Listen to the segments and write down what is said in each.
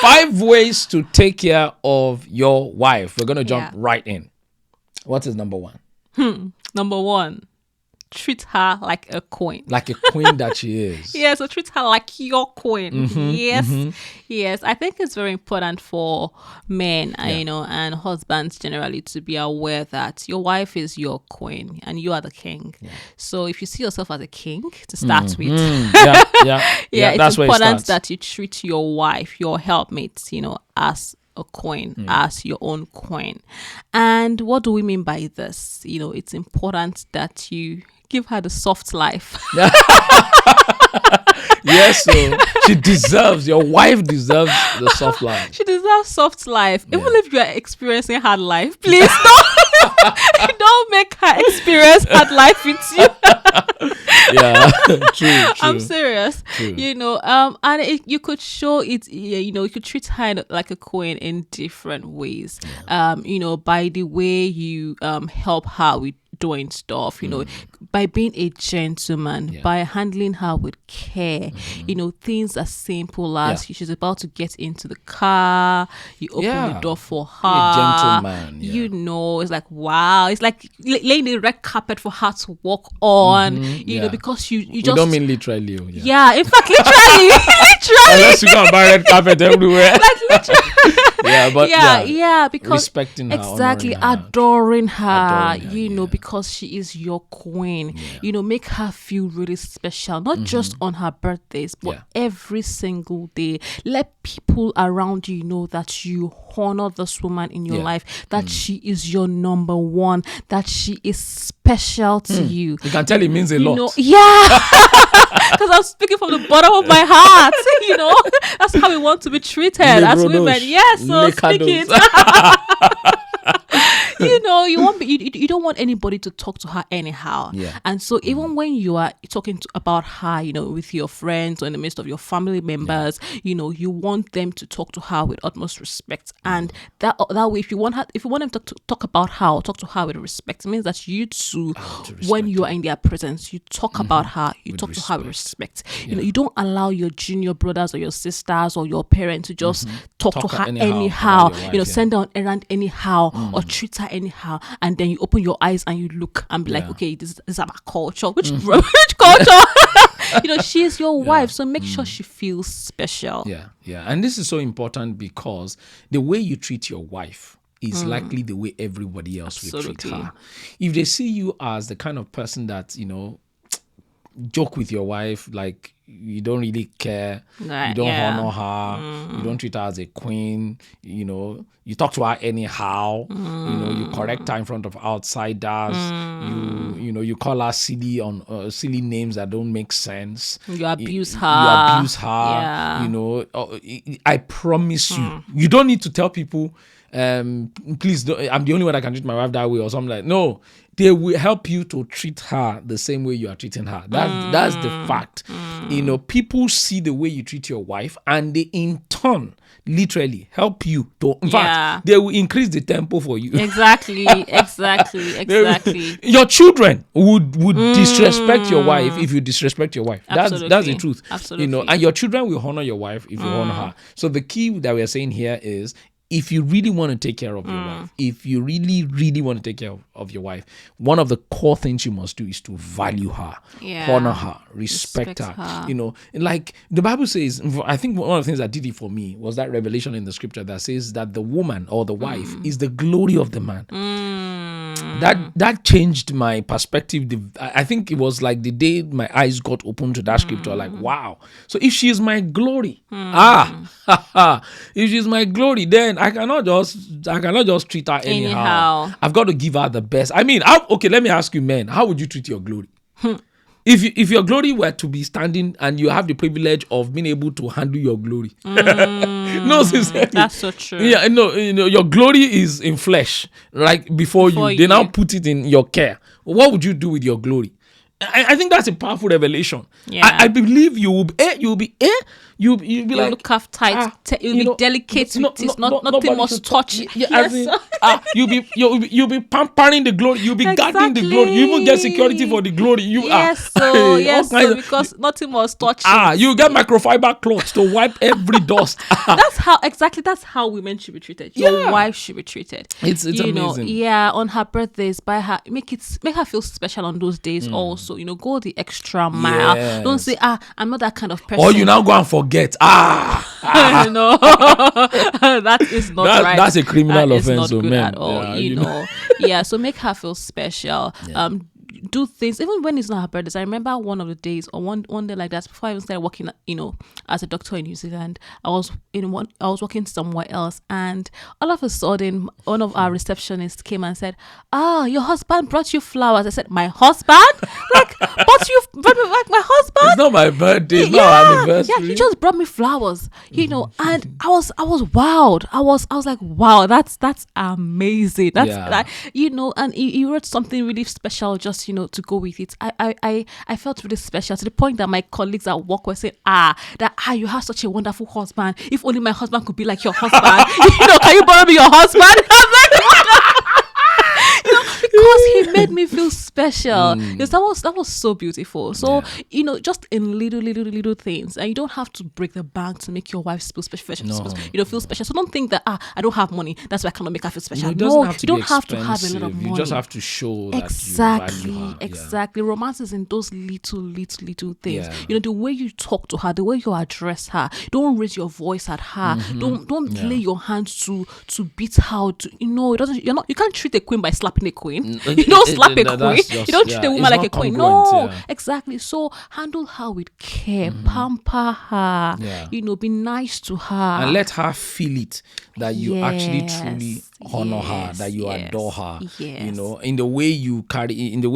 5 ways to take care of your wife. We're going to jump right in. What is number 1? Number 1, treat her like a queen. Like a queen that she is. Yeah, so treat her like your queen. Yes. I think it's very important for men, and husbands generally to be aware that your wife is your queen and you are the king. Yeah. So if you see yourself as a king to start with, it's important that you treat your wife, your helpmate, as a queen, as your own queen. And what do we mean by this? It's important that you give her the soft life. Yes, so your wife deserves the soft life. She deserves soft life. Even if you are experiencing hard life, please don't make her experience hard life with you. True. I'm serious. True. And you could show it, you could treat her like a queen in different ways. By the way you help her with doing stuff, by being a gentleman, by handling her with care, things as simple as she's about to get into the car, you open the door for her. A gentleman. It's like, wow, it's like laying the red carpet for her to walk on, because you just... We don't mean literally. In fact, literally. Unless you go and buy red carpet everywhere. Like literally. Because respecting her, exactly, adoring her, because she is your queen. Make her feel really special, not just on her birthdays, but every single day. Let people around you know that you honor this woman in your life, that she is your number one, that she is special to you. You can tell it means a lot. Because I'm speaking from the bottom of my heart. That's how we want to be treated as women. Yes, so speak it. You don't want anybody to talk to her anyhow. And so even when you are talking about her, with your friends or in the midst of your family members, you want them to talk to her with utmost respect. And that way, if you want them to talk about her or talk to her with respect, it means that you too, when you are in their presence, you talk about her, you talk to her with respect. You don't allow your junior brothers or your sisters or your parents to just talk to her anyhow. Send her on errand anyhow or treat her anyhow, and then you open your eyes and you look and be like, okay, this is about culture. Which culture? She is your wife, so make sure she feels special. And this is so important because the way you treat your wife is likely the way everybody else will treat her. If they see you as the kind of person that joke with your wife, like you don't really care, you don't honor her, you don't treat her as a queen, you talk to her anyhow, you correct her in front of outsiders, you call her silly on silly names that don't make sense, you abuse her, I promise you don't need to tell people, please don't, I'm the only one that can treat my wife that way or something like that. No, they will help you to treat her the same way you are treating her. That's the fact. People see the way you treat your wife and they in turn literally help you to, in fact, they will increase the tempo for you. Exactly. Your children would disrespect your wife if you disrespect your wife. That's the truth. Absolutely. And your children will honor your wife if you honor her. So the key that we are saying here is, if you really want to take care of your wife, if you really, really want to take care of your wife, one of the core things you must do is to value her, honor her, respect her. Like the Bible says, I think one of the things that did it for me was that revelation in the scripture that says that the woman or the wife is the glory of the man. That changed my perspective. I think it was like the day my eyes got open to that scripture, like, wow. So if she is my glory, if she's my glory, then I cannot just treat her anyhow. I've got to give her the best. I mean, okay, let me ask you, men, how would you treat your glory? If your glory were to be standing and you have the privilege of being able to handle your glory. No, sincerely. That's so true. Yeah, no, your glory is in flesh, like before you. They now put it in your care. What would you do with your glory? I think that's a powerful revelation. Yeah. I believe you'll be like, look after it. You'll be delicate with it. Nothing must touch. You'll be pampering the glory. You'll be guarding the glory. You even get security for the glory. Because nothing must touch it. You get microfiber cloths to wipe every dust. That's how women should be treated. Your wife should be treated. It's amazing. On her birthdays, buy her, make her feel special on those days also. Go the extra mile. Yes. Don't say, I'm not that kind of person. Or you now go and forget. No. That is not right. That's a criminal offense, not good man. at all. So make her feel special. Do things even when it's not her birthday. I remember one of the days or one day like that before I even started working, as a doctor in New Zealand. I was working somewhere else, and all of a sudden one of our receptionists came and said, your husband brought you flowers. I said, my husband? Like, brought me like my husband? It's not my birthday, it's not our anniversary. Yeah, he just brought me flowers, and I was wowed. I was like, wow, that's amazing. That's and he wrote something really special just to go with it. I felt really special to the point that my colleagues at work were saying, you have such a wonderful husband. If only my husband could be like your husband. Can you borrow me your husband? I'm like, because he made me feel special. Yes, that was so beautiful. So just in little things, and you don't have to break the bank to make your wife feel special. Feel special. So don't think that I don't have money, that's why I cannot make her feel special. You don't have to have a lot of money. You just have to show that exactly. Romance is in those little things. The way you talk to her, the way you address her. Don't raise your voice at her. Don't lay your hands to beat her. It doesn't. You can't treat a queen by slapping a queen. You don't slap a queen. You don't treat a woman like a queen. No, exactly. So handle her with care, pamper her. Be nice to her, and let her feel it that you actually truly honor her, that you adore her. In the way you carry her, in the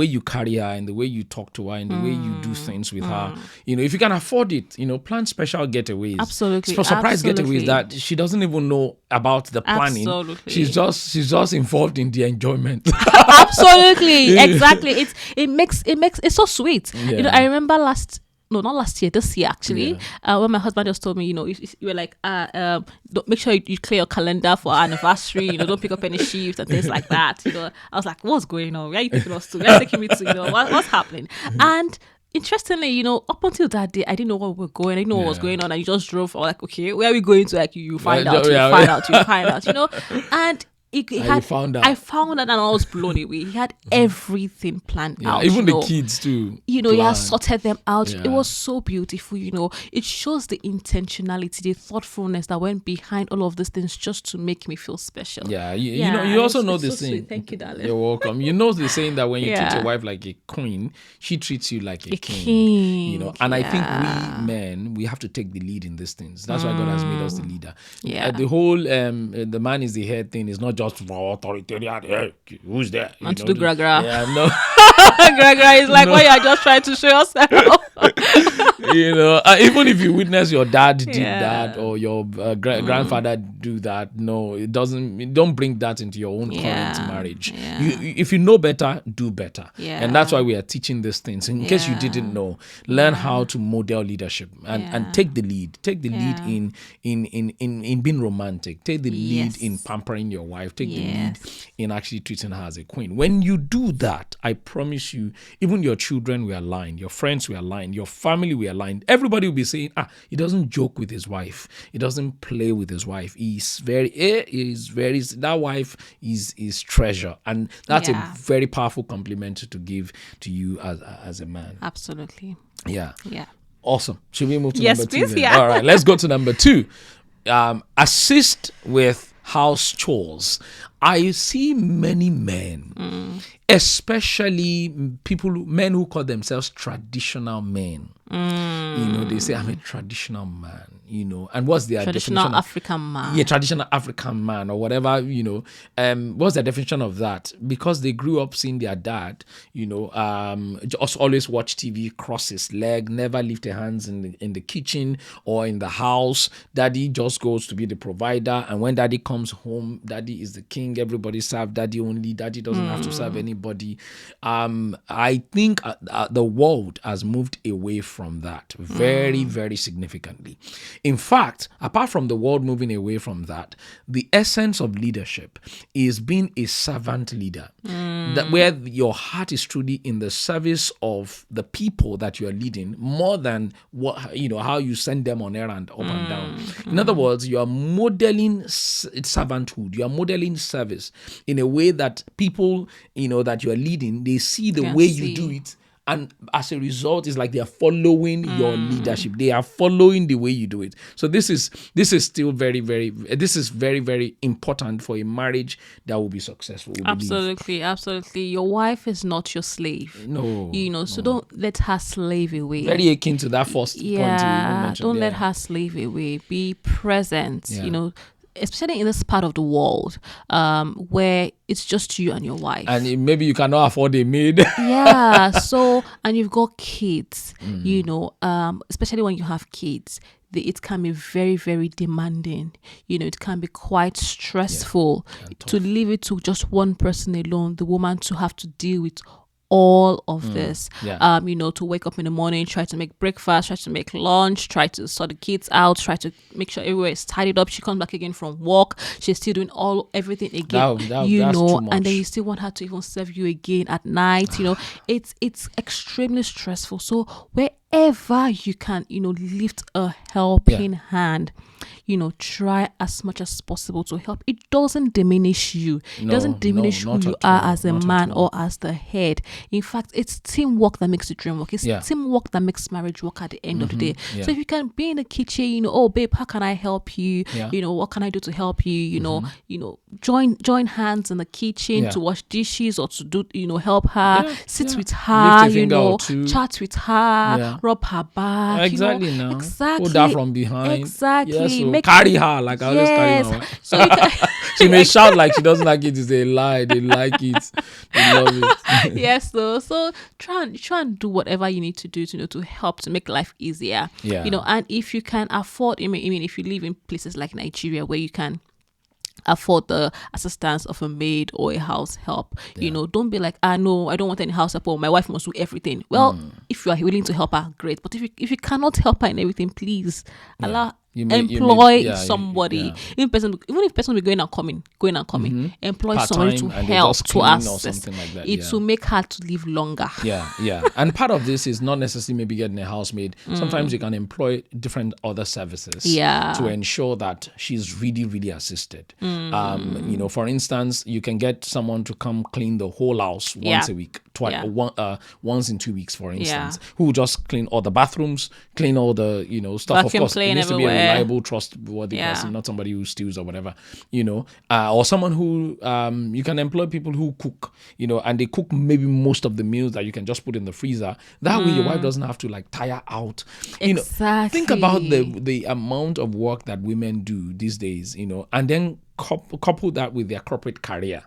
way you talk to her, in the way you do things with her. If you can afford it, plan special getaways. Absolutely. Surprise getaways that she doesn't even know about the planning. Absolutely. She's just involved in the enjoyment. Absolutely. Exactly. It's so sweet. I remember this year actually, when my husband just told me, you were like, don't, make sure you clear your calendar for our anniversary, don't pick up any shifts and things like that. I was like, what's going on? Where are you taking us to? Where are you taking me to? What's happening? And interestingly, up until that day, I didn't know where we were going. I didn't know what was going on. And you just drove. I was like, okay, where are we going to? Like, you find out. And I found out and I was blown away. He had everything planned out. Even the kids too. He had sorted them out. It was so beautiful. It shows the intentionality, the thoughtfulness that went behind all of these things just to make me feel special. You also know the saying. Thank you, darling. You're welcome. You know the saying that when you treat your wife like a queen, she treats you like a king. And I think we men, we have to take the lead in these things. That's why God has made us the leader. The whole the man is the head thing is not just for authoritarian. Hey, who's there? And to do gra-gra. No. Gra-gra is like, you are just trying to show yourself. Even if you witness your dad did that or your grandfather do that, no, it doesn't. Don't bring that into your own current marriage. If you know better, do better. And that's why we are teaching these things. In case you didn't know, learn how to model leadership and take the lead. Take the lead in being romantic. Take the lead in pampering your wife. Take the lead in actually treating her as a queen. When you do that, I promise you, even your children will align, your friends will align, your family will align. Everybody will be saying, he doesn't joke with his wife. He doesn't play with his wife. That wife is treasure. And that's a very powerful compliment to give to you as a man. Absolutely. Yeah. Awesome. Should we move to number 2? Yes, please. All right, let's go to number 2. Assist with house chores. I see many men, especially men who call themselves traditional men. They say, I'm a traditional man, and what's their traditional African man? Yeah, traditional African man or whatever, what's the definition of that? Because they grew up seeing their dad, just always watch TV, cross his leg, never lift their hands in the kitchen or in the house. Daddy just goes to be the provider. And when daddy comes home, daddy is the king. everything. Everybody serve daddy only. Daddy doesn't have to serve anybody. I think the world has moved away from that very, very significantly. In fact, apart from the world moving away from that, the essence of leadership is being a servant leader, that where your heart is truly in the service of the people that you are leading, more than how you send them on errand up and down. In other words, you are modeling servanthood. You are modeling service in a way that people that you are leading, they see the way you do it. And as a result, it's like they are following your leadership. They are following the way you do it. So this is still very, very, very, very important for a marriage that will be successful. Absolutely. Your wife is not your slave. No. So don't let her slave away. Very akin to that first point you mentioned. Don't let her slave away. Be present, especially in this part of the world where it's just you and your wife. And maybe you cannot afford a maid. So, and you've got kids, especially when you have kids, it can be very, very demanding. It can be quite stressful to leave it to just one person alone, the woman to have to deal with all of this, to wake up in the morning, try to make breakfast, try to make lunch, try to sort the kids out, try to make sure everywhere is tidied up. She comes back again from work, she's still doing everything again, that's too much. And then you still want her to even serve you again at night. It's extremely stressful. So wherever you can, lift a helping hand, try as much as possible to help. It doesn't diminish you. It doesn't diminish who you are as a man or as the head. In fact, it's teamwork that makes the dream work. It's teamwork that makes marriage work at the end of the day. So if you can be in the kitchen, oh babe, how can I help you? What can I do to help you? Join hands in the kitchen to wash dishes or to do, help her, sit with her, chat with her, rub her back. Exactly. Hold her from behind. Exactly. Carry her like I always carry my wife. So she may shout like she doesn't like it. It's a lie. They like it. They love it. Yes. So try and do whatever you need to do to help to make life easier. And if you can afford, if you live in places like Nigeria where you can afford the assistance of a maid or a house help, don't be like, no, I don't want any house help, or my wife must do everything. Well, if you are willing to help her, great. But if you cannot help her in everything, please allow employ somebody. Even if person will be going and coming, employ somebody to help, to assist. Like that. It will make her to live longer. And part of this is not necessarily maybe getting a housemaid. Sometimes you can employ different other services to ensure that she's really, really assisted. For instance, you can get someone to come clean the whole house once a week, once in 2 weeks, for instance, who will just clean all the bathrooms, clean all the stuff. Vacuum, of course, it needs to be a reliable, trustworthy person, not somebody who steals or whatever, or someone who you can employ people who cook, and they cook maybe most of the meals that you can just put in the freezer. That way your wife doesn't have to like tire out. Exactly. Think about the amount of work that women do these days, and then couple that with their corporate career,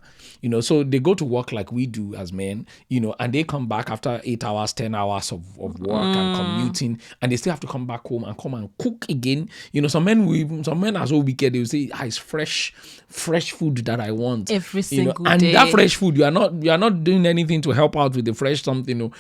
so they go to work like we do as men, and they come back after 8 hours, 10 hours of work and commuting, and they still have to come back home and come and cook again. Some men are so wicked, they will say, it's fresh food that I want every single day. And that fresh food, you are not doing anything to help out with the fresh something,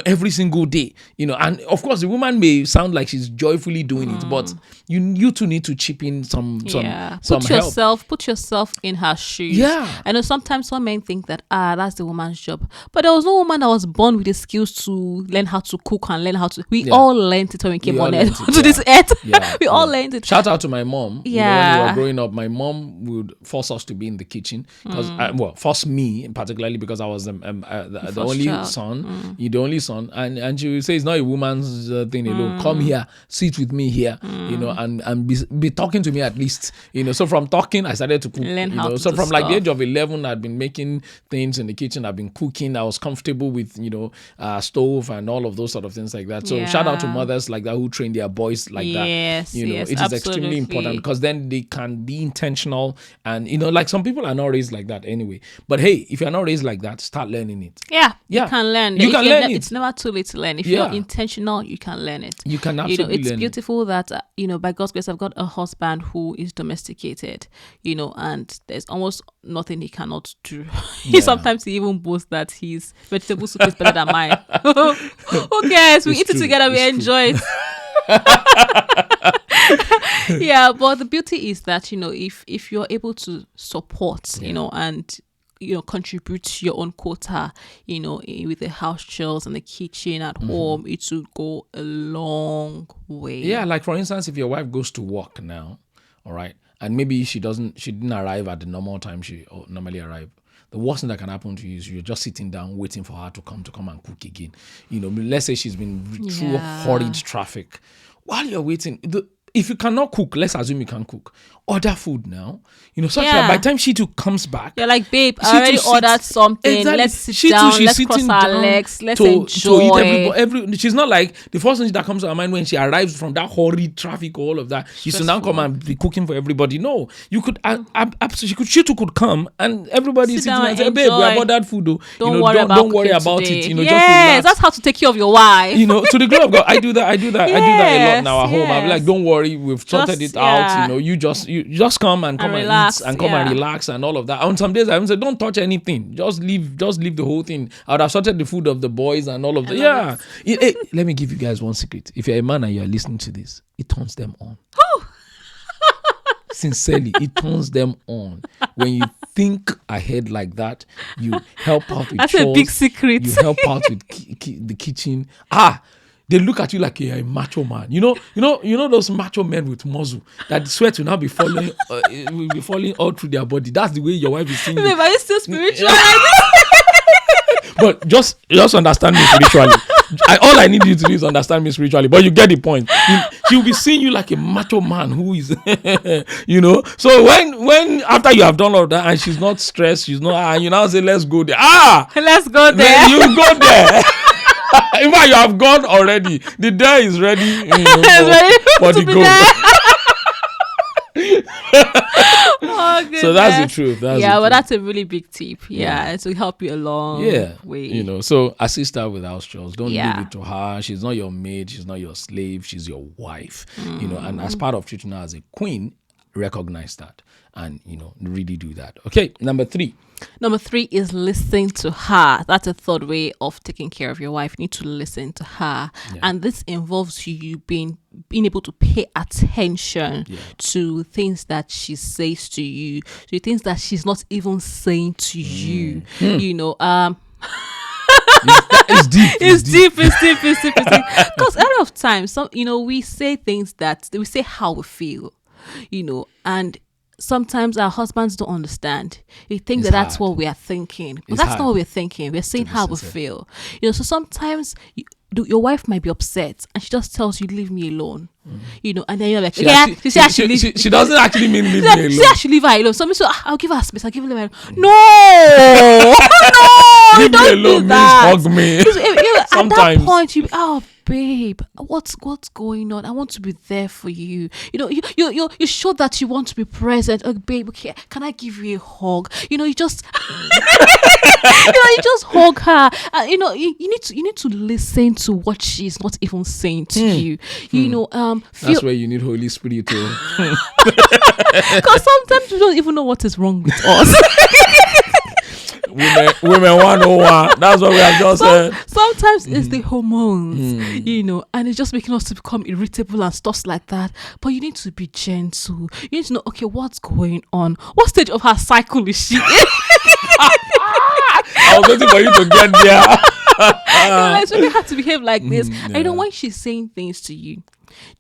every single day, and of course the woman may sound like she's joyfully doing it, but you two need to chip in some help. Put yourself in her shoes. I know sometimes some men think that that's the woman's job, but there was no woman that was born with the skills to learn how to cook and learn how to. We all learned it when we came on earth to this earth. We all learned it. Shout out to my mom. When we were growing up, my mom would force us to be in the kitchen because force me particularly because I was the only son, the only son, and she would say it's not a woman's thing alone. Come here, sit with me here, and be talking to me at least, So from talking, I started to cook. So from like the age of 11, I'd been making things in the kitchen. I've been cooking. I was comfortable with stove and all of those sort of things like that. So shout out to mothers like that who train their boys like that. Yes, it is extremely important because then they can be intentional and like some people are not raised like that anyway. But hey, if you're not raised like that, start learning it. Yeah. You can learn. You can learn it. It's never too late to learn. If you're intentional, you can learn it. You can absolutely it's learn beautiful that, by God's grace, I've got a husband who is domesticated, and there's almost nothing he cannot do. Sometimes he even boasts that his vegetable soup is better than mine. Who cares? We eat it together. We enjoy it. Yeah, but the beauty is that if you're able to support and contribute to your own quota with the house chores and the kitchen at home, it will go a long way. Like for instance, if your wife goes to work now, all right, and maybe she didn't arrive at the normal time she normally arrive, the worst thing that can happen to you is you're just sitting down waiting for her to come and cook again. Let's say she's been through horrid traffic. While you're waiting, if you cannot cook, let's assume you can cook. Order food now. Such that by the time she too comes back, you're like, babe, I already ordered something. Exactly. Let's sit down. Let's cross our legs. Let's enjoy. To eat she's not like the first thing that comes to her mind when she arrives from that horrid traffic or all of that. She should now come and be cooking for everybody. No, you could absolutely. She too could come and everybody is sitting and say, babe, we have ordered food. Don't worry about it. Just yes, that's how to take care of your wife. To the glory of God, I do that. I do that a lot now at home. I'm like, don't worry, we've sorted it out. You just come and relax, eat and come and relax and all of that. On some days I even say, don't touch anything. Just leave the whole thing. I would have sorted the food of the boys and all of that. Let me give you guys one secret. If you're a man and you're listening to this, it turns them on. Sincerely, it turns them on. When you think ahead like that, you help out with That's chores. A big secret. You help out with the kitchen. They look at you like you're a macho man. You know those macho men with muscle that sweat will now be falling, will be falling all through their body. That's the way your wife is seeing you. Are you still spiritual? But just understand me spiritually. All I need you to do is understand me spiritually. But you get the point. She'll be seeing you like a macho man who is, So when after you have done all that and she's not stressed, she's not, and you now say, let's go there. Let's go there. You go there. In fact, you have gone already. The day is ready, for the go. So that's the truth. But that's a really big tip. It will help you a long way. So assist her with house chores. Don't leave it to her. She's not your maid. She's not your slave. She's your wife. And as part of treating her as a queen, recognize that and really do that. Okay, number 3 is listen to her. That's a third way of taking care of your wife. You need to listen to her, and this involves you being able to pay attention to things that she says to you, to things that she's not even saying to you. It's deep. Because a lot of times, we say things we say how we feel, and sometimes our husbands don't understand. They think that's what we are thinking. But that's not what we're thinking. We're saying how we feel. So sometimes your wife might be upset and she just tells you, leave me alone. And then you're like, she doesn't actually mean leave me alone. She actually leave her alone. Somebody said, I'll give her space. I'll give her alone. No, leave me alone means hug me. At that point, babe, what's going on? I want to be there for you. You show that you want to be present. Oh, babe, okay, can I give you a hug? You just you just hug her. You need to listen to what she's not even saying to you. That's where you need Holy Spirit too. Because sometimes we don't even know what is wrong with us. Women 101. That's what we have just said. Sometimes it's the hormones, and it's just making us to become irritable and stuff like that. But you need to be gentle. You need to know, okay, what's going on? What stage of her cycle is she in? I was waiting for you to get there. So you have to behave like this. And when she's saying things to you,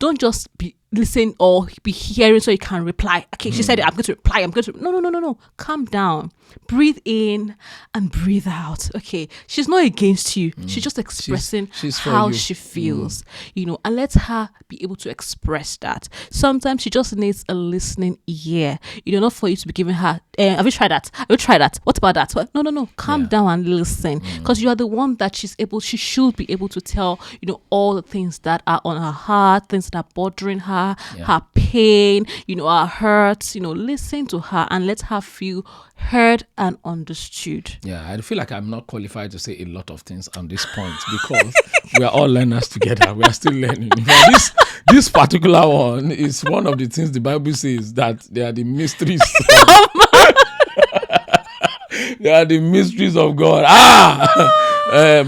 don't just listen or be hearing so you can reply. Okay, she said it, I'm going to reply. No. Calm down. Breathe in and breathe out. Okay, she's not against you. She's just expressing how she feels, and let her be able to express that. Sometimes she just needs a listening ear, not for you to be giving her, have you tried that? What about that? No. Calm down and listen, because you are the one that she should be able to tell, all the things that are on her heart, things that are bothering her, her, her pain, her hurts, listen to her and let her feel heard and understood. Yeah, I feel like I'm not qualified to say a lot of things on this point because we are all learners together. We are still learning. This particular one is one of the things the Bible says that they are the mysteries. They are the mysteries of God.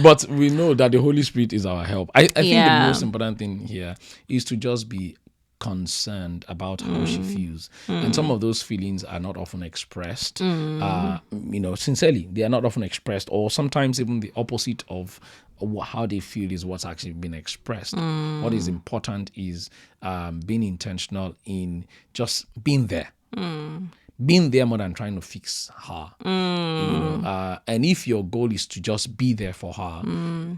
But we know that the Holy Spirit is our help. I think the most important thing here is to just be concerned about how she feels, and some of those feelings are not often expressed sincerely. They are not often expressed, or sometimes even the opposite of how they feel is what's actually been expressed. What is important is being intentional in just being there. Being there more than trying to fix her. And if your goal is to just be there for her,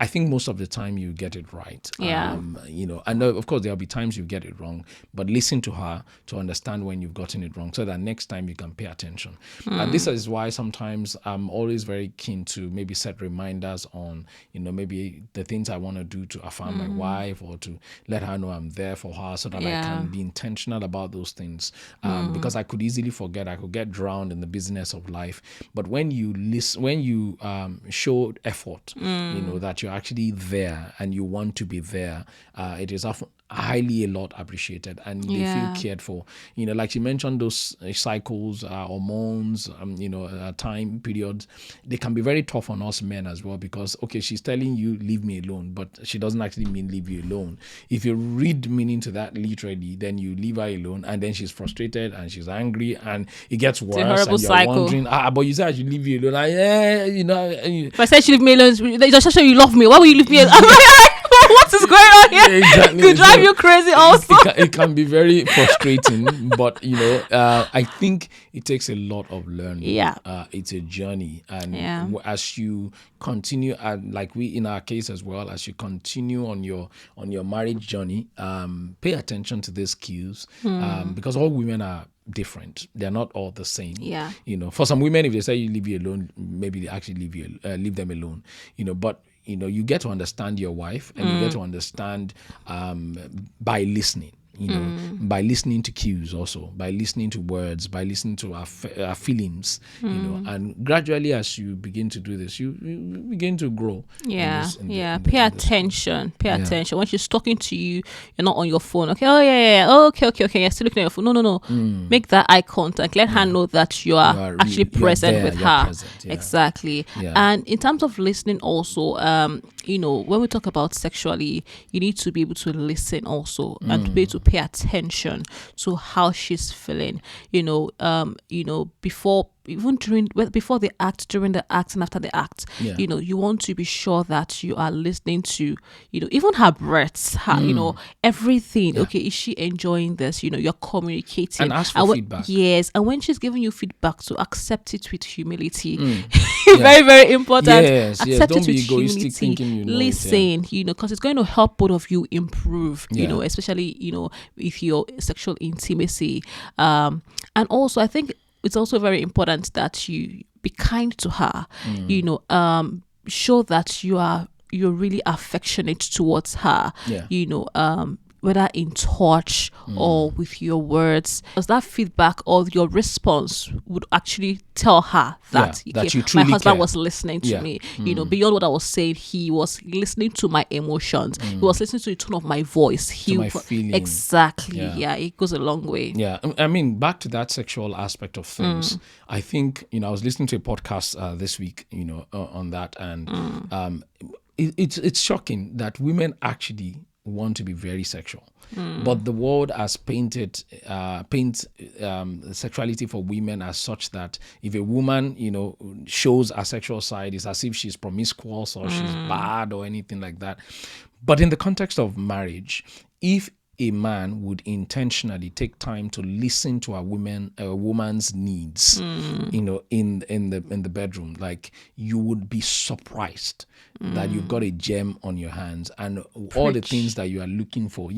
I think most of the time you get it right. And of course there'll be times you get it wrong, but listen to her to understand when you've gotten it wrong so that next time you can pay attention. And this is why sometimes I'm always very keen to maybe set reminders on, maybe the things I want to do to affirm my wife, or to let her know I'm there for her, so that I can be intentional about those things. Because I could easily forget. I could get drowned in the business of life. But when you listen, when you show effort, that you're actually there and you want to be there, it is often highly a lot appreciated, and they feel cared for. Like you mentioned, those cycles, hormones, time periods, they can be very tough on us men as well, because she's telling you leave me alone, but she doesn't actually mean leave you alone. If you read meaning to that literally, then you leave her alone, and then she's frustrated and she's angry, and it gets worse. It's a horrible cycle. Wondering, but you said I should leave you alone. If I said she leave me alone, just show you love me. Why would you leave me alone? What is going on here? Exactly. Could drive you crazy also. It can be very frustrating, but I think it takes a lot of learning. It's a journey, and as you continue, like we in our case as well, as you continue on your marriage journey, pay attention to these cues, because all women are different. They're not all the same. For some women, if they say you leave you alone, maybe they actually leave them alone. But you get to understand your wife, and you get to understand by listening. By listening to cues, also by listening to words, by listening to our feelings, and gradually as you begin to do this, you begin to grow. Pay attention when she's talking to you. You're not on your phone. Okay, you're still looking at your phone. No. Make that eye contact. Let her know that you are actually present with her. Exactly. And in terms of listening also, when we talk about sexually, you need to be able to listen also, and to be able to pay attention to how she's feeling, before the act, during the act, and after the act. You want to be sure that you are listening to even her breaths, her everything. Is she enjoying this? You're communicating and ask for feedback. Yes, and when she's giving you feedback, to accept it with humility. Very, very important. Accept Don't it be with egoistic humility. thinking Listen, because it's going to help both of you improve, especially with your sexual intimacy. And also I think it's also very important that you be kind to her. Show that you're really affectionate towards her. Whether in touch or with your words, because that feedback or your response would actually tell her that, that you truly my husband care. was listening to me. Beyond what I was saying, he was listening to my emotions. He was listening to the tone of my voice. To my feelings. Exactly. It goes a long way. I mean, back to that sexual aspect of things. I think I was listening to a podcast this week, on that, and it's shocking that women actually want to be very sexual, but the world has paint sexuality for women as such that if a woman shows a sexual side, it's as if she's promiscuous or she's bad or anything like that. But in the context of marriage, if a man would intentionally take time to listen to a woman's needs, in the bedroom, like, you would be surprised that you've got a gem on your hands, and all the things that you are looking for,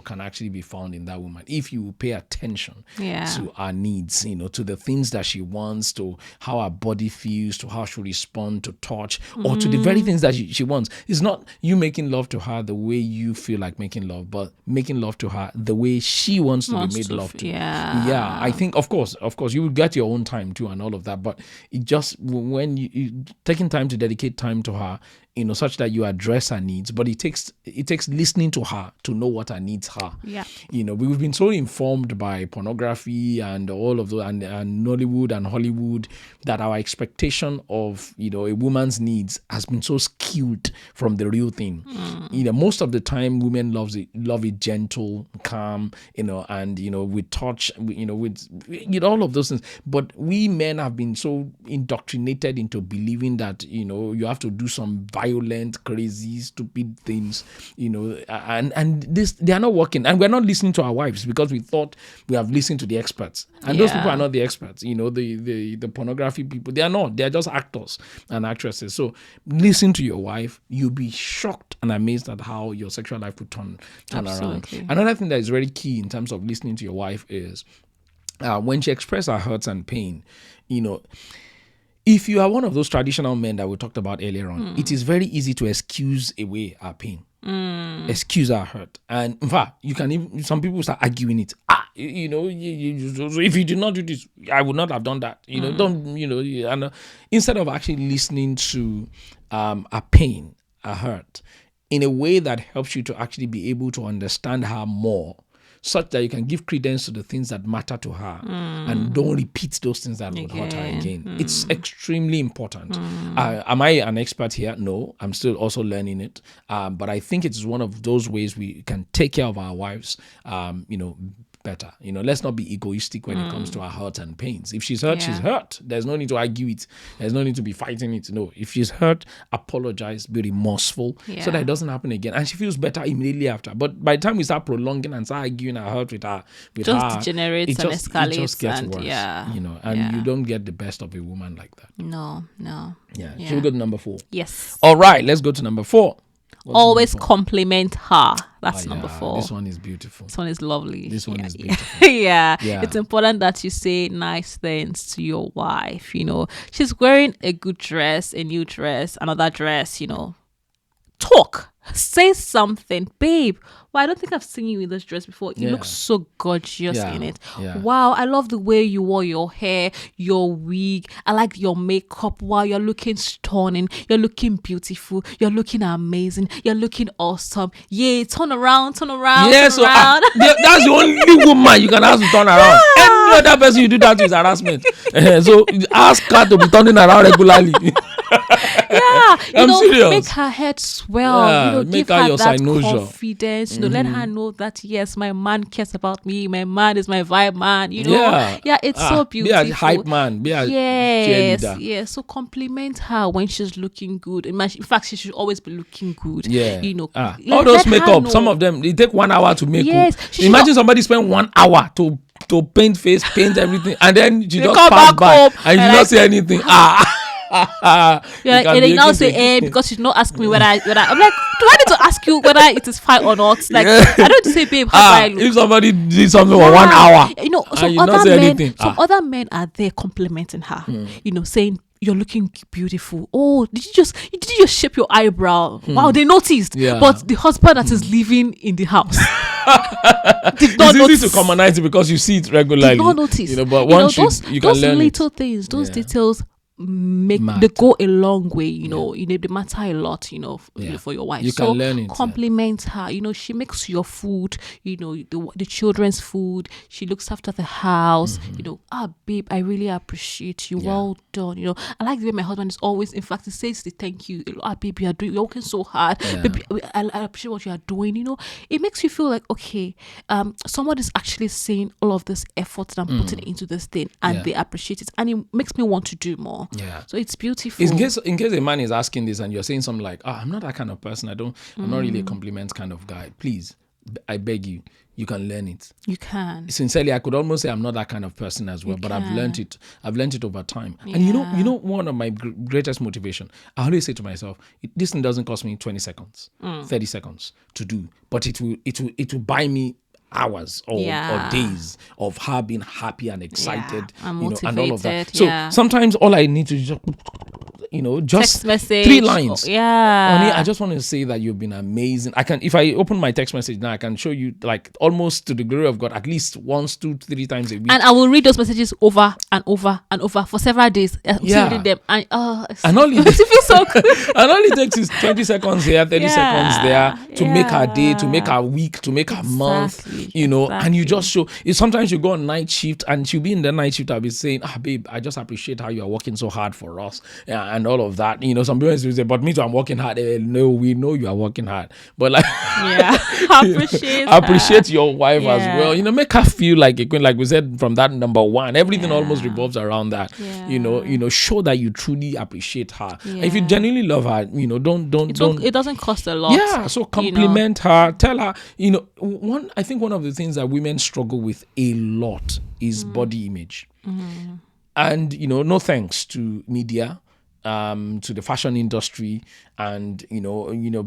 can actually be found in that woman if you pay attention to her needs, to the things that she wants, to how her body feels, to how she responds to touch, or to the very things that she wants. It's not you making love to her the way you feel like making making love, but making love to her the way she wants to be made love to. Yeah. I think, of course, you will get your own time too and all of that. But it just, when you taking time to dedicate time to her, such that you address her needs, but it takes listening to her to know what her needs are. Yeah. We've been so informed by pornography and all of those and Nollywood and Hollywood that our expectation of a woman's needs has been so skewed from the real thing. Most of the time women love it gentle, calm, and with touch, with all of those things. But we men have been so indoctrinated into believing that you have to do some violent, crazy, stupid things, and this, they are not working, and we're not listening to our wives because we thought we have listened to the experts, and those people are not the experts. The pornography people, they are not. They are just actors and actresses. So listen to your wife. You'll be shocked and amazed at how your sexual life will turn around. Another thing that is very key in terms of listening to your wife is when she expresses her hurts and pain. If you are one of those traditional men that we talked about earlier on, it is very easy to excuse away our pain, excuse our hurt. And in fact, you can even, some people start arguing it. If you did not do this, I would not have done that. And instead of actually listening to a pain, a hurt, in a way that helps you to actually be able to understand her more, such that you can give credence to the things that matter to her and don't repeat those things that would hurt her again. It's extremely important. Am I an expert here? No, I'm still also learning it. But I think it's one of those ways we can take care of our wives, better. Let's not be egoistic when it comes to our hurt and pains. If she's hurt, she's hurt. There's no need to argue it. There's no need to be fighting it. No, if she's hurt, apologize, be remorseful so that it doesn't happen again. And she feels better immediately after. But by the time we start prolonging and start arguing our hurt with her, degenerates and escalates. It just gets and worse. And you don't get the best of a woman like that. No. Yeah. Should we go to number 4? Yes. All right, let's go to number 4. Always compliment her. That's number 4. This one is beautiful. This one is lovely. This one is beautiful. It's important that you say nice things to your wife. She's wearing a good dress, a new dress, another dress. Talk. Say something, babe. Well, I don't think I've seen you in this dress before. You look so gorgeous in it. Wow, I love the way you wore your hair, your wig. I like your makeup. Wow, you're looking stunning. You're looking beautiful. You're looking amazing. You're looking awesome. Yeah, turn around. Yeah, so that's the only woman you can ask to turn around. Any other person you do that is harassment. So ask her to be turning around regularly. I'm serious. Make her head swell. Make give her her your that cynosure. confidence. Let her know that yes, my man cares about me. My man is my vibe man. It's so beautiful. Be a hype man. Be a cheerleader. Yes. So compliment her when she's looking good. In fact, she should always be looking good. All those makeup. Some of them, they take 1 hour to make. Imagine somebody spend 1 hour to paint face, paint everything, and then she just pass by and you not say anything. And they now say because she's not asking me whether I'm like, do I need to ask you whether it is fine or not? Like I don't need to say, babe, how do I look? If somebody did something for 1 hour, some other men are there complimenting her, saying you're looking beautiful. Oh, did you just shape your eyebrow? Wow, they noticed. But the husband that is living in the house did not it's easy to commonize it because you see it regularly. Did not notice. But once you can learn little things, those details they go a long way, they matter a lot, for your wife. You can learn it. Compliment her. She makes your food, the children's food. She looks after the house. Babe, I really appreciate you. Well done. I like the way my husband is always, in fact, he says the thank you. Babe, you're working so hard. Babe, I appreciate what you are doing. It makes you feel like, okay, someone is actually seeing all of this effort that I'm putting into this thing, and they appreciate it, and it makes me want to do more. So it's beautiful. In case a man is asking this and you're saying something like, I'm not that kind of person. I'm not really a compliment kind of guy. Please, I beg you, you can learn it. You can. Sincerely, I could almost say I'm not that kind of person as well, but I've learned it. I've learned it over time. And you know, one of my greatest motivation, I always say to myself, this thing doesn't cost me 20 seconds, 30 seconds to do, but it will buy me hours or days of her being happy and excited, and and all of that. motivated, So sometimes all I need to do is just just text message, 3 lines. Honey, I just want to say that you've been amazing. If I open my text message now, I can show you like almost to the glory of God, at least once, 2, 3 times a week. And I will read those messages over and over and over for several days. Reading them. And all it feels so good. And all it takes is 20 seconds here, 30 seconds there to make her day, to make her week, to make her month, and you just show. Sometimes you go on night shift and she'll be in the night shift. I'll be saying, babe, I just appreciate how you are working so hard for us, and all of that. Some people will say, but me too, I'm working hard. No, we know you are working hard, but like, appreciate your wife as well. Make her feel like a queen, like we said from that number 1. Everything almost revolves around that. Show that you truly appreciate her. If you genuinely love her, don't. It doesn't cost a lot. Yeah, so compliment her. Tell her. I think one of the things that women struggle with a lot is body image. And no thanks to media, to the fashion industry, and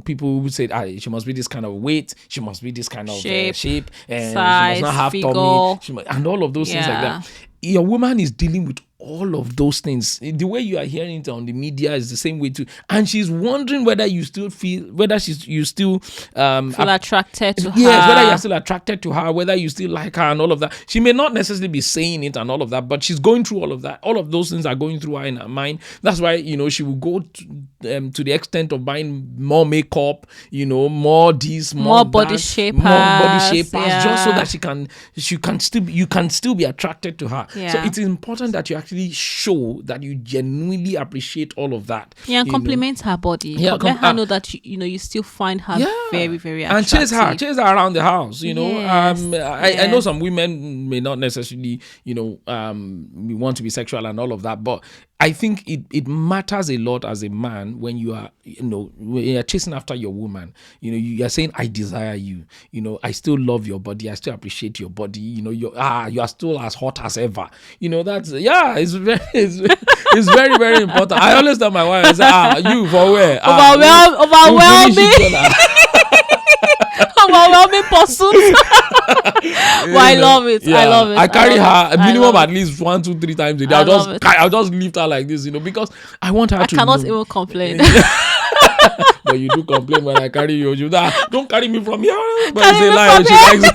people would say, she must be this kind of weight, she must be this kind of shape, and size, she must not have figure. Tummy, and all of those things like that. Your woman is dealing with all of those things. The way you are hearing it on the media is the same way too, and she's wondering whether you still feel, whether you still feel attracted to her. Yes, whether you're still attracted to her, whether you still like her, and all of that. She may not necessarily be saying it and all of that, but she's going through all of that. All of those things are going through her in her mind. That's why she will go to the extent of buying more makeup, more this, more body that, shapers, just so that you can still be attracted to her. Yeah. So it's important that you actually show that you genuinely appreciate all of that. Yeah, and compliment her body. Yeah, let her know that you still find her very, very attractive. And chase her around the house. I know some women may not necessarily want to be sexual and all of that, but I think it matters a lot as a man when you are, when you're chasing after your woman. You are saying, I desire you. I still love your body. I still appreciate your body. You are still as hot as ever. It's very, very important. I always tell my wife, I say, you for where? Overwhelming. Overwhelming pursuit. But I love it. Yeah. I love it. I carry her a minimum at least 1, 2, 3 times a day. I'll just lift her like this, because I want her to. I cannot even complain. But you do complain when I carry you. Don't carry me from here. But carry it's a lie. She likes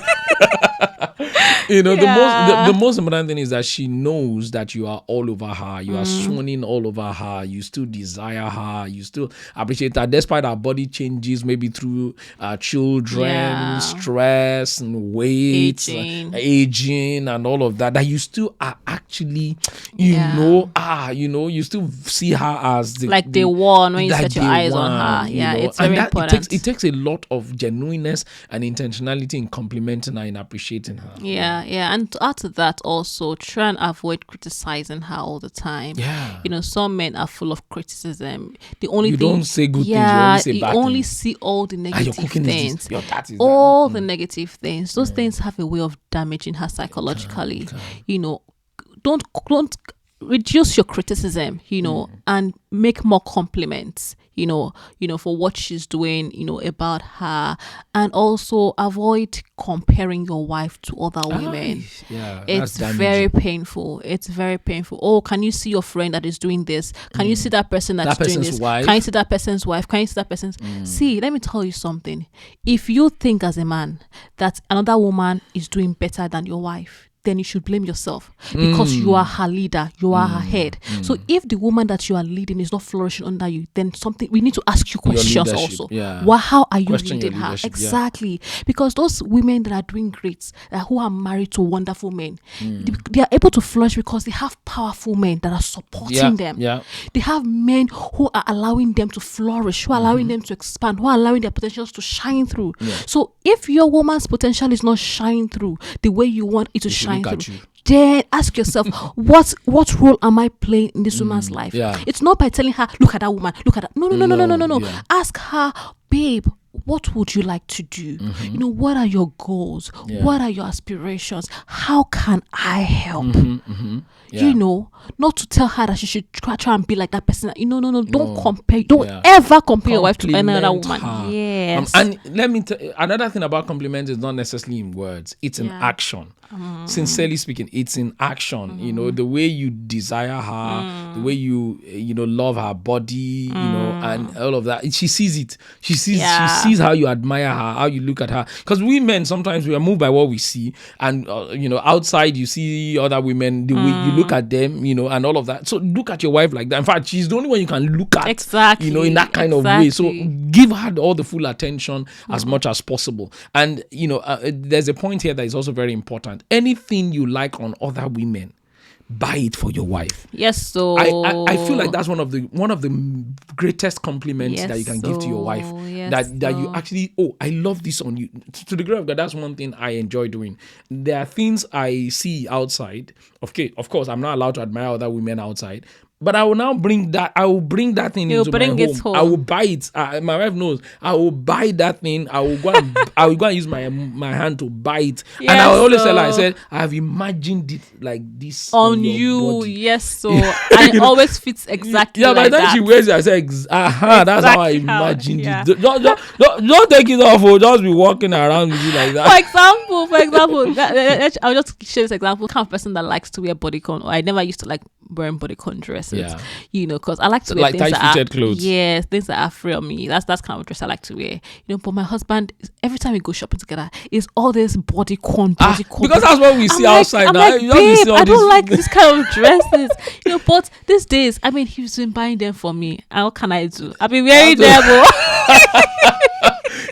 the most important thing is that she knows that you are all over her. You are swooning all over her. You still desire her. You still appreciate her, despite her body changes, maybe through children, stress, and weight, aging, and all of that. That you still are actually, you still see her as the one when you set your eyes on her. Yeah, it's very important. It takes a lot of genuineness and intentionality in complimenting her and appreciating her. Yeah. And to add to that, also try and avoid criticizing her all the time. Yeah. Some men are full of criticism. Don't say good things, you only say bad things. You only see all the negative things. All the negative things. Those things have a way of damaging her psychologically. Don't reduce your criticism, and make more compliments, for what she's doing, about her, and also avoid comparing your wife to other women. It's very painful. It's very painful. Oh, can you see your friend that is doing this? Can you see that person that's doing this? Wife? Can you see that person's wife? Can you see that person's? See, let me tell you something. If you think as a man that another woman is doing better than your wife, then you should blame yourself, because you are her leader, you are her head. So if the woman that you are leading is not flourishing under you, then we need to ask you questions also. How are you leading her? Exactly. Because those women that are doing great, who are married to wonderful men, they are able to flourish because they have powerful men that are supporting them. They have men who are allowing them to flourish, who are allowing them to expand, who are allowing their potentials to shine through. So if your woman's potential is not shining through the way you want it to shine through, then ask yourself, what role am I playing in this woman's life? It's not by telling her, look at that woman, look at that. No. Ask her, babe, what would you like to do? What are your goals? What are your aspirations? How can I help? Not to tell her that she should try and be like that person. No. Don't compare. Don't ever compare your wife to another woman. Yes. And let me tell you, another thing about compliments is not necessarily in words. It's in action. Sincerely speaking, it's in action. The way you desire her, the way you love her body, and all of that. She sees it. She sees how you admire her, how you look at her. Because we men, sometimes we are moved by what we see, and outside you see other women, the way you look at them, and all of that. So look at your wife like that. In fact, she's the only one you can look at, exactly, in that kind of way. So give her all the full attention as much as possible. And there's a point here that is also very important. Anything you like on other women, buy it for your wife. Yes, so I feel like that's one of the greatest compliments that you can give to your wife. That you actually, I love this on you. To the degree of God, that's one thing I enjoy doing. There are things I see outside. Okay, of course, I'm not allowed to admire other women outside. But I will now bring that. I will bring that thing into my home. I will buy it. My wife knows. I will buy that thing. I will go and use my hand to buy it. Yes, and I will always tell her, I said, I have imagined it like this on you. Body. Yes, so and it always fits exactly. Yeah, by the time she wears it, I said, that's how I imagined it. Don't take it off. Or just be walking around with you like that. For example, I'll just share this example. Kind of person that likes to wear bodycon. I never used to like wearing bodycon dresses, because I like to wear things that are clothes. Yes, things that are free on me. That's kind of dress I like to wear. But my husband, every time we go shopping together, is all this bodycon. Because that's what we see outside now. Like, babe, I don't like this kind of dresses. But these days, he's been buying them for me. And what can I do? I've been wearing them.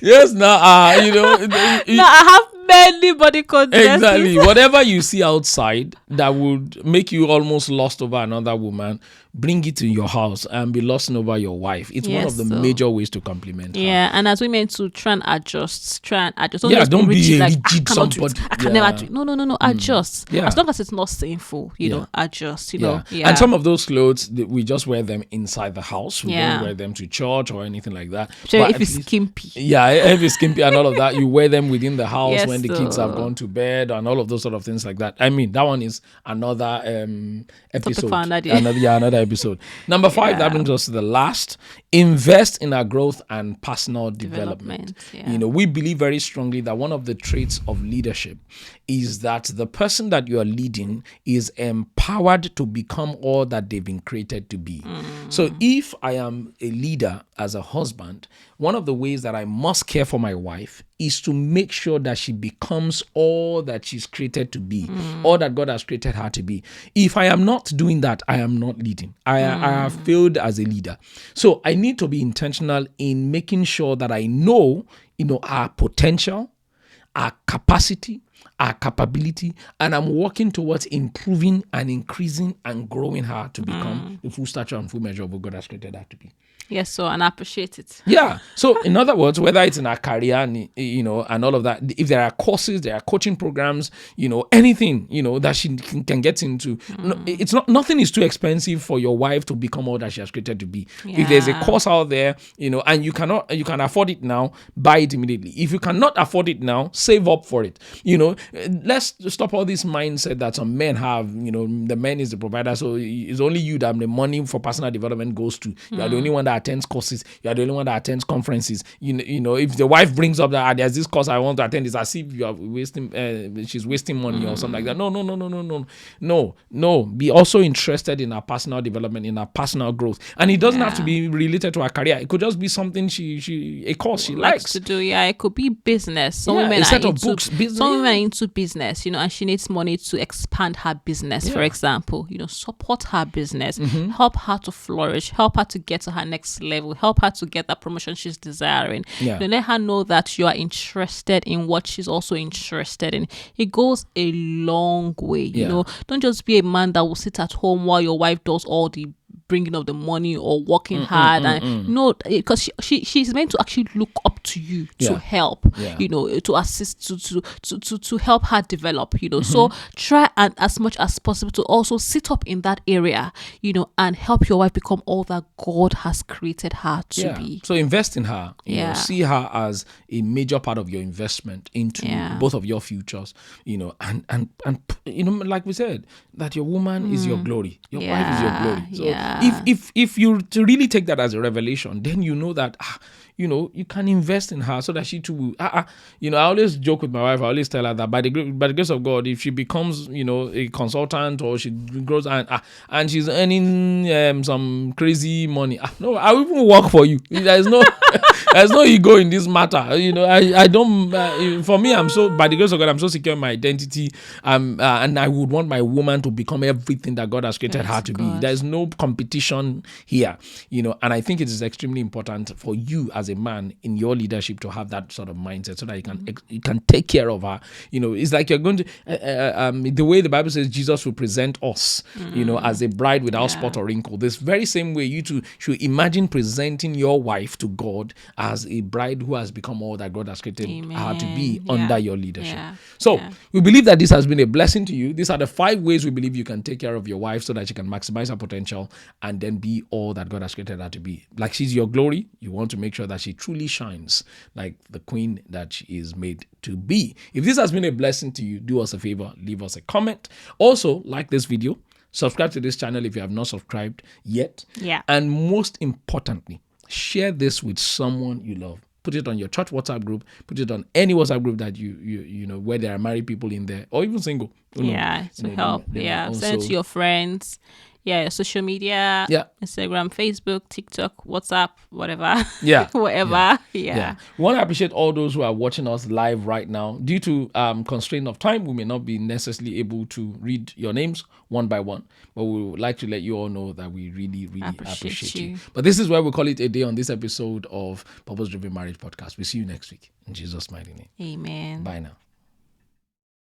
Yes, now I have many bodycon dresses. Exactly. Whatever you see outside that would make you almost lost over another woman, bring it to your house and be lost over your wife. It's one of the major ways to compliment her. Yeah, and as women to try and adjust. Don't be a rigid somebody. I can never do it. No, adjust. Yeah. As long as it's not sinful, adjust, And some of those clothes, we just wear them inside the house. We don't wear them to church or anything like that. Sure, if it's skimpy. Yeah, if it's skimpy and all of that, you wear them within the house when the kids have gone to bed and all of those sort of things like that. That one is another episode. Another episode. Number 5, that brings us to the last. Invest in our growth and personal development. We believe very strongly that one of the traits of leadership is that the person that you are leading is empowered to become all that they've been created to be. So if I am a leader as a husband, one of the ways that I must care for my wife is to make sure that she becomes all that she's created to be, all that God has created her to be. If I am not doing that, I am not leading. I have failed as a leader. So I need to be intentional in making sure that I know, our potential, our capacity, our capability, and I'm working towards improving and increasing and growing her to become the full stature and full measure of what God has created her to be. Yes, so and I appreciate it. Yeah. So in other words, whether it's in our career, and all of that, if there are courses, there are coaching programs, anything, that she can get into, nothing is too expensive for your wife to become all that she has created to be. Yeah. If there's a course out there, and you can afford it now, buy it immediately. If you cannot afford it now, save up for it. Let's stop all this mindset that some men have, the man is the provider, so it's only you that the money for personal development goes to. You are the only one that attends courses. You are the only one that attends conferences. If the wife brings up that there's this course I want to attend, it's as if you are wasting, she's wasting money or something like that. No. Be also interested in her personal development, in her personal growth, and it doesn't have to be related to her career. It could just be something a course she likes to do. Yeah, it could be business. Some women a set of books. Business. Some women are into business, and she needs money to expand her business. For example, support her business, help her to flourish, help her to get to her next level, help her to get that promotion she's desiring. Let her know that you are interested in what she's also interested in. It goes a long way. Don't just be a man that will sit at home while your wife does all the bringing up the money or working hard, and because she's meant to actually look up to you to help, to assist, to help her develop, so try and as much as possible to also sit up in that area, and help your wife become all that God has created her to be. So invest in her, see her as a major part of your investment into both of your futures, and like we said, that your woman is your glory, your wife is your glory. So if you to really take that as a revelation, then you know that you can invest in her so that she too will. I always joke with my wife. I always tell her that by the grace of God, if she becomes, a consultant or she grows and she's earning some crazy money, no, I will even work for you. There's no there's no ego in this matter. I don't. For me, I'm so, by the grace of God, I'm so secure in my identity. And I would want my woman to become everything that God has created her to be. There's no competition here, and I think it is extremely important for you as a man in your leadership to have that sort of mindset so that you can take care of her. It's like you're going to the way the Bible says Jesus will present us, as a bride without spot or wrinkle. This very same way you two should imagine presenting your wife to God as a bride who has become all that God has created her to be under your leadership. So we believe that this has been a blessing to you. These are the 5 ways we believe you can take care of your wife so that she can maximize her potential and then be all that God has created her to be. Like she's your glory, you want to make sure that she truly shines like the queen that she is made to be. If this has been a blessing to you, do us a favor, leave us a comment. Also, like this video, subscribe to this channel if you have not subscribed yet. And most importantly, share this with someone you love. Put it on your church WhatsApp group. Put it on any WhatsApp group that you know where there are married people in there, or even single. To help. Send it to your friends. Social media. Instagram, Facebook, TikTok, WhatsApp, whatever. Whatever. We want to appreciate all those who are watching us live right now. Due to constraint of time, we may not be necessarily able to read your names one by one, but we would like to let you all know that we really, really appreciate you. But this is where we call it a day on this episode of Purpose Driven Marriage Podcast. We'll see you next week. In Jesus' mighty name. Amen. Bye now.